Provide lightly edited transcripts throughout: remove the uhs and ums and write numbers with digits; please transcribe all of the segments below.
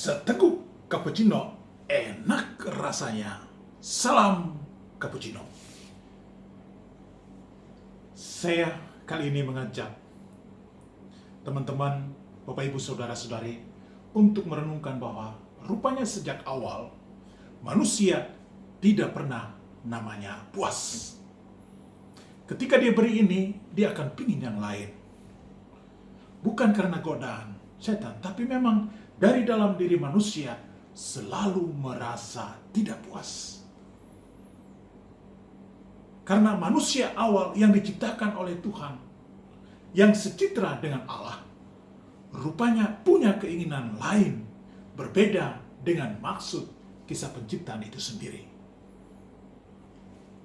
Seteguk cappuccino, enak rasanya. Salam cappuccino. Saya kali ini mengajak teman-teman, Bapak Ibu Saudara-saudari untuk merenungkan bahwa rupanya sejak awal manusia tidak pernah namanya puas. Ketika dia beri ini, dia akan pingin yang lain. Bukan karena godaan setan, tapi memang dari dalam diri manusia selalu merasa tidak puas. Karena manusia awal yang diciptakan oleh Tuhan, yang secitra dengan Allah, rupanya punya keinginan lain, berbeda dengan maksud kisah penciptaan itu sendiri.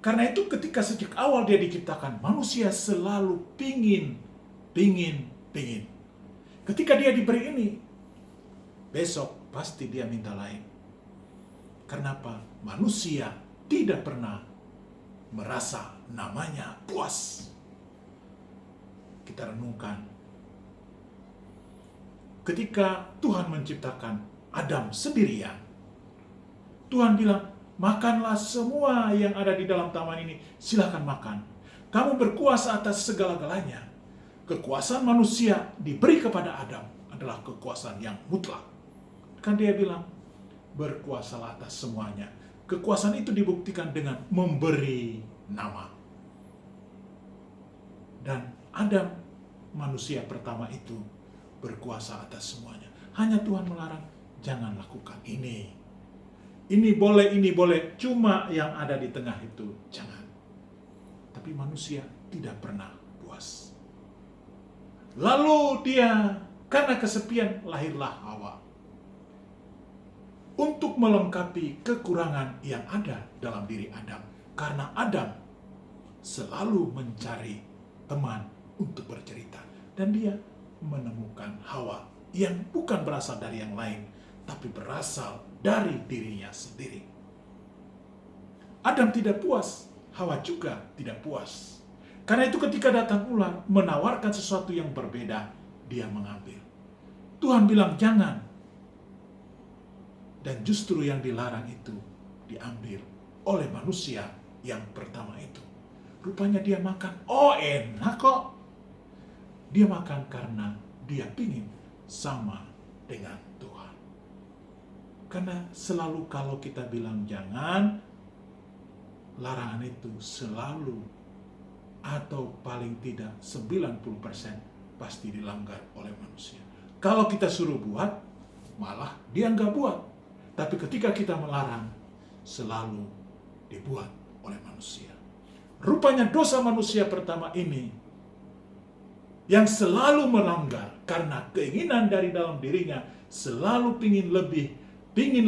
Karena itu ketika sejak awal dia diciptakan, manusia selalu pingin. Ketika dia diberi ini, besok pasti dia minta lain. Kenapa? Manusia tidak pernah merasa namanya puas. Kita renungkan. Ketika Tuhan menciptakan Adam sendirian, Tuhan bilang, makanlah semua yang ada di dalam taman ini, silakan makan. Kamu berkuasa atas segala-galanya. Kekuasaan manusia diberi kepada Adam adalah kekuasaan yang mutlak. Kan dia bilang, berkuasalah atas semuanya. Kekuasaan itu dibuktikan dengan memberi nama. Dan Adam, manusia pertama itu, berkuasa atas semuanya. Hanya Tuhan melarang, jangan lakukan ini. Ini boleh, cuma yang ada di tengah itu, jangan. Tapi manusia tidak pernah puas. Lalu dia, karena kesepian, lahirlah Hawa. Untuk melengkapi kekurangan yang ada dalam diri Adam. Karena Adam selalu mencari teman untuk bercerita. Dan dia menemukan Hawa yang bukan berasal dari yang lain, tapi berasal dari dirinya sendiri. Adam tidak puas, Hawa juga tidak puas. Karena itu ketika datang ular menawarkan sesuatu yang berbeda, dia mengambil. Tuhan bilang jangan. Dan justru yang dilarang itu diambil oleh manusia yang pertama itu. Rupanya dia makan, oh enak kok. Dia makan karena dia pingin sama dengan Tuhan. Karena selalu kalau kita bilang jangan, larangan itu selalu atau paling tidak 90% pasti dilanggar oleh manusia. Kalau kita suruh buat, malah dia nggak buat. Tapi ketika kita melarang, selalu dibuat oleh manusia. Rupanya dosa manusia pertama ini yang selalu melanggar karena keinginan dari dalam dirinya selalu pingin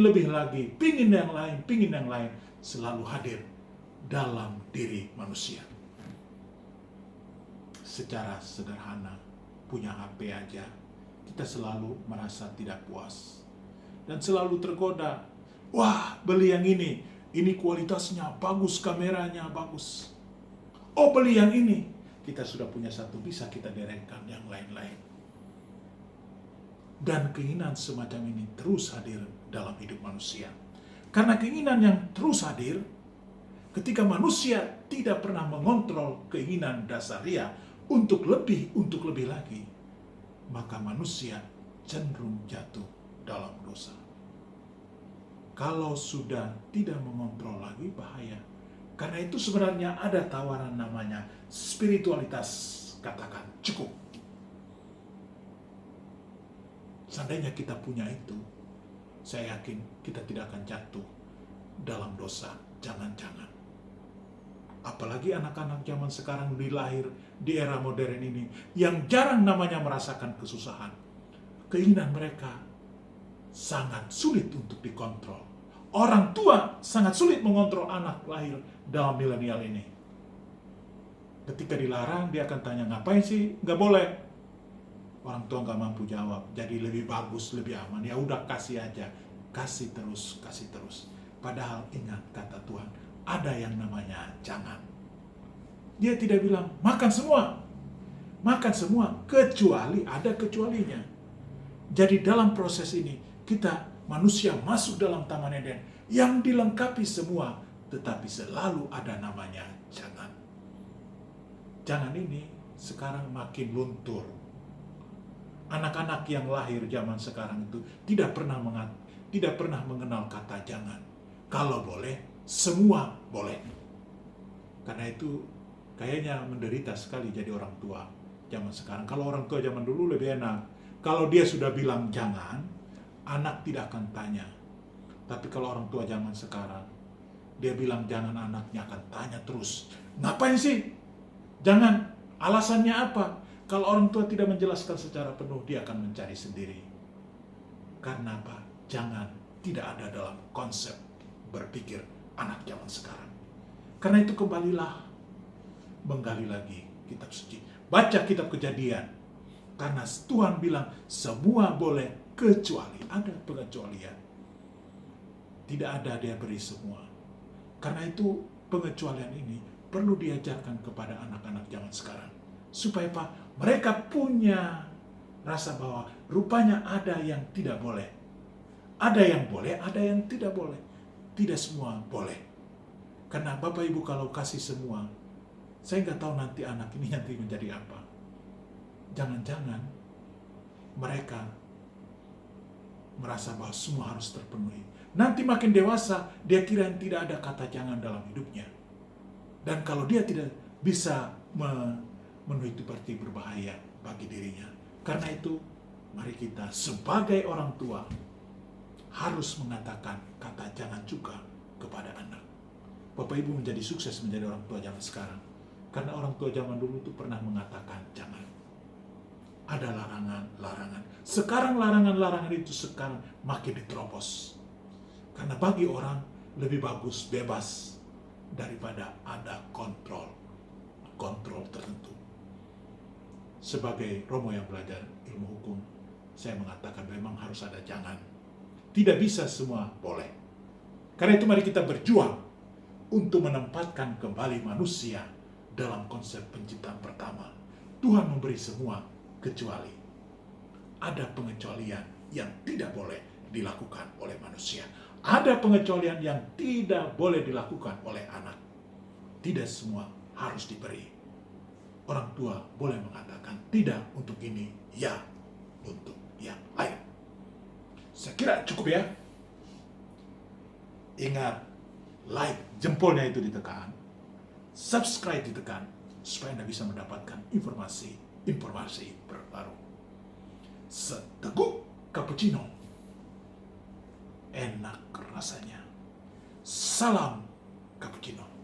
lebih lagi, pingin yang lain, selalu hadir dalam diri manusia. Secara sederhana, punya HP aja, kita selalu merasa tidak puas. Dan selalu tergoda, wah beli yang ini kualitasnya bagus, kameranya bagus. Oh beli yang ini, kita sudah punya satu, bisa kita derengkan yang lain-lain. Dan keinginan semacam ini terus hadir dalam hidup manusia. Karena keinginan yang terus hadir, ketika manusia tidak pernah mengontrol keinginan dasariah, untuk lebih lagi, maka manusia cenderung jatuh dalam dosa. Kalau sudah tidak mengontrol lagi, bahaya. Karena itu sebenarnya ada tawaran namanya spiritualitas, katakan cukup. Seandainya kita punya itu, saya yakin kita tidak akan jatuh dalam dosa, jangan-jangan. Apalagi anak-anak zaman sekarang dilahir di era modern ini, yang jarang namanya merasakan kesusahan. Keinginan mereka sangat sulit untuk dikontrol. Orang tua sangat sulit mengontrol anak lahir dalam milenial ini. Ketika dilarang, dia akan tanya, ngapain sih? Nggak boleh. Orang tua nggak mampu jawab. Jadi lebih bagus, lebih aman. Ya udah kasih aja. Kasih terus. Padahal ingat kata Tuhan, ada yang namanya jangan. Dia tidak bilang makan semua, kecuali ada kecualinya. Jadi dalam proses ini kita manusia masuk dalam Taman Eden yang dilengkapi semua, tetapi selalu ada namanya jangan. Jangan ini sekarang makin luntur. Anak-anak yang lahir zaman sekarang itu tidak pernah mengenal kata jangan. Kalau boleh, semua boleh. Karena itu kayaknya menderita sekali jadi orang tua zaman sekarang. Kalau orang tua zaman dulu lebih enak. Kalau dia sudah bilang jangan, anak tidak akan tanya. Tapi kalau orang tua zaman sekarang, dia bilang jangan, anaknya akan tanya terus. Ngapain sih? Jangan. Alasannya apa? Kalau orang tua tidak menjelaskan secara penuh, dia akan mencari sendiri. Karena apa? Jangan tidak ada dalam konsep berpikir anak zaman sekarang. Karena itu kembalilah menggali lagi kitab suci. Baca kitab Kejadian. Karena Tuhan bilang semua boleh kecuali ada pengecualian. Tidak ada dia beri semua. Karena itu pengecualian ini perlu diajarkan kepada anak-anak zaman sekarang. Supaya Pak, mereka punya rasa bahwa rupanya ada yang tidak boleh. Ada yang boleh, ada yang tidak boleh. Tidak semua boleh. Karena Bapak Ibu kalau kasih semua, saya nggak tahu nanti anak ini nanti menjadi apa. Jangan-jangan mereka merasa bahwa semua harus terpenuhi. Nanti makin dewasa, dia kira tidak ada kata jangan dalam hidupnya. Dan kalau dia tidak bisa memenuhi itu berarti berbahaya bagi dirinya. Karena itu, mari kita sebagai orang tua harus mengatakan kata jangan juga kepada anak. Bapak Ibu menjadi sukses menjadi orang tua zaman sekarang. Karena orang tua zaman dulu itu pernah mengatakan jangan. Ada larangan-larangan. Sekarang larangan-larangan itu sekarang makin diterobos. Karena bagi orang lebih bagus bebas daripada ada kontrol tertentu. Sebagai Romo yang belajar ilmu hukum, saya mengatakan memang harus ada jangan. Tidak bisa semua boleh. Karena itu mari kita berjuang untuk menempatkan kembali manusia dalam konsep penciptaan pertama. Tuhan memberi semua kecuali ada pengecualian yang tidak boleh dilakukan oleh manusia. Ada pengecualian yang tidak boleh dilakukan oleh anak. Tidak semua harus diberi. Orang tua boleh mengatakan tidak untuk ini, ya untuk yang lain. Saya kira cukup ya. Ingat, like, jempolnya itu ditekan, subscribe ditekan, supaya Anda bisa mendapatkan informasi terbaru. Seteguk cappuccino, enak rasanya. Salam cappuccino.